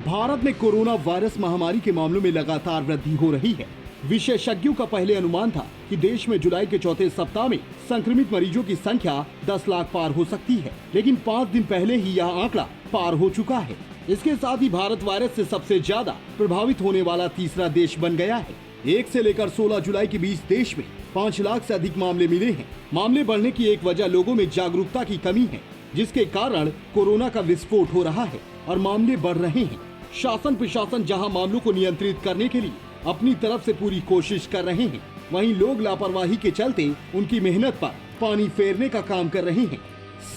भारत में corona virus महामारी के मामलों में लगातार वृद्धि हो रही है। विशेषज्ञों का पहले अनुमान था कि देश में जुलाई के चौथे सप्ताह में संक्रमित मरीजों की संख्या 10 लाख पार हो सकती है, लेकिन 5 दिन पहले ही यह आंकड़ा पार हो चुका है। इसके साथ ही भारत वायरस से सबसे ज्यादा प्रभावित होने वाला तीसरा देश बन गया है। 1 से लेकर 16 जुलाई के बीच देश में 5 लाख से अधिक मामले मिले हैं। मामले बढ़ने की एक वजह लोगों में जागरूकता की कमी है, जिसके कारण कोरोना का विस्फोट हो रहा है और मामले बढ़ रहे हैं। शासन प्रशासन जहां मामलों को नियंत्रित करने के लिए अपनी तरफ से पूरी कोशिश कर रहे हैं, वहीं लोग लापरवाही के चलते उनकी मेहनत पर पानी फेरने का काम कर रहे हैं।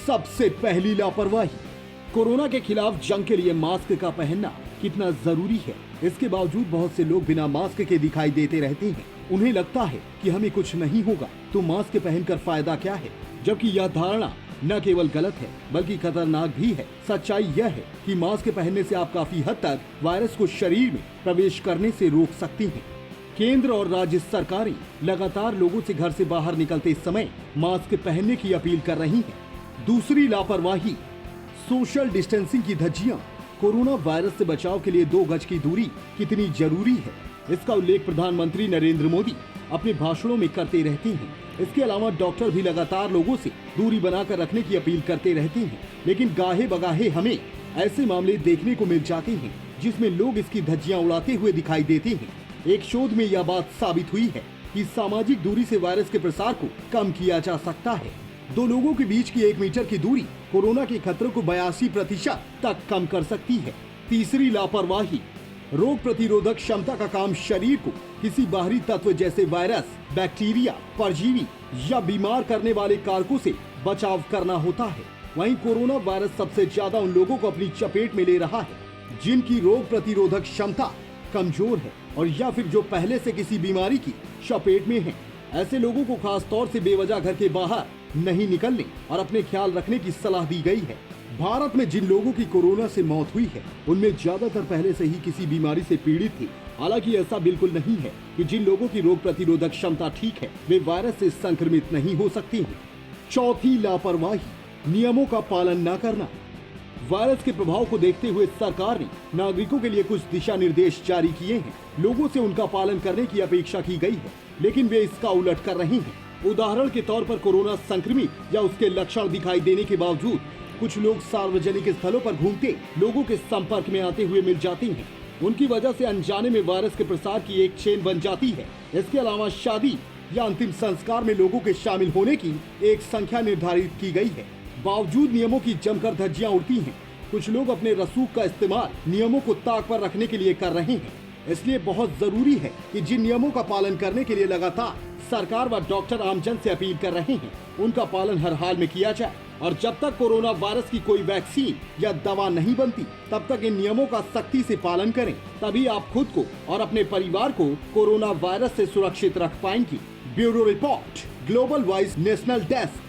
सबसे पहली लापरवाही, कोरोना के खिलाफ जंग के लिए मास्क का पहनना कितना जरूरी है। इसके बावजूद बहुत से लोग बिना मास्क के दिखाई देते रहते हैं। उन्हें लगता है कि हमें कुछ नहीं होगा तो मास्क पहनकर फायदा क्या है, जबकि यह धारणा न केवल गलत है बल्कि खतरनाक भी है। सच्चाई यह है कि मास्क पहनने से आप काफी हद तक वायरस को शरीर में प्रवेश करने से रोक सकती हैं। केंद्र और राज्य सरकारें लगातार लोगों से घर से बाहर निकलते समय मास्क पहनने की अपील कर रही हैं। दूसरी लापरवाही, सोशल डिस्टेंसिंग की धज्जियां। कोरोना वायरस से बचाव के लिए 2 गज की दूरी कितनी जरूरी है, इसका उल्लेख प्रधानमंत्री नरेंद्र मोदी अपने भाषणों में करते रहते हैं। इसके अलावा डॉक्टर भी लगातार लोगों से दूरी बनाकर रखने की अपील करते रहते हैं, लेकिन गाहे बगाहे हमें ऐसे मामले देखने को मिल जाते हैं जिसमें लोग इसकी धज्जियां उड़ाते हुए दिखाई देते हैं। एक शोध में यह बात साबित हुई है कि सामाजिक दूरी से वायरस के प्रसार को कम किया जा सकता है। 2 लोगों के बीच की 1 मीटर की दूरी कोरोना के खतरे को 82% तक कम कर सकती है। तीसरी लापरवाही, रोग प्रतिरोधक क्षमता का काम शरीर को किसी बाहरी तत्व जैसे वायरस, बैक्टीरिया, परजीवी या बीमार करने वाले कारकों से बचाव करना होता है। वहीं कोरोना वायरस सबसे ज्यादा उन लोगों को अपनी चपेट में ले रहा है जिनकी रोग प्रतिरोधक क्षमता कमजोर है और या फिर जो पहले से किसी बीमारी की चपेट में है। ऐसे लोगों को खास तौर से बेवजह घर के बाहर नहीं निकलने और अपने ख्याल रखने की सलाह दी गई है। भारत में जिन लोगों की कोरोना से मौत हुई है उनमें ज्यादातर पहले से ही किसी बीमारी से पीड़ित थे। हालांकि ऐसा बिल्कुल नहीं है कि जिन लोगों की रोग प्रतिरोधक क्षमता ठीक है वे वायरस से संक्रमित नहीं हो सकते हैं। चौथी लापरवाही, नियमों का पालन न करना। वायरस के प्रभाव को देखते हुए सरकार ने नागरिकों के लिए कुछ दिशा निर्देश जारी किए हैं। लोगों से उनका पालन करने की अपेक्षा की गई है, लेकिन वे इसका उलट कर रहे हैं। उदाहरण के तौर पर कोरोना संक्रमित या उसके लक्षण दिखाई देने के बावजूद कुछ लोग सार्वजनिक स्थलों पर घूमते लोगों के संपर्क में आते हुए मिल जाते हैं। उनकी वजह से अनजाने में वायरस के प्रसार की एक चेन बन जाती है। इसके अलावा शादी या अंतिम संस्कार में लोगों के शामिल होने की एक संख्या निर्धारित की गई है। बावजूद नियमों की जमकर धज्जियां उड़ती हैं। कुछ लोग अपने रसूख का इस्तेमाल नियमों को ताक पर रखने के लिए कर रहे हैं। इसलिए बहुत जरूरी है कि जिन नियमों का पालन करने के लिए लगातार सरकार व डॉक्टर आमजन से अपील कर रहे हैं उनका पालन हर हाल में किया जाए। और जब तक कोरोना वायरस की कोई वैक्सीन या दवा नहीं बनती तब तक इन नियमों का सख्ती से पालन करें। तभी आप खुद को और अपने परिवार को कोरोना वायरस से सुरक्षित रख पाएंगे। Bureau report, global voice national desk.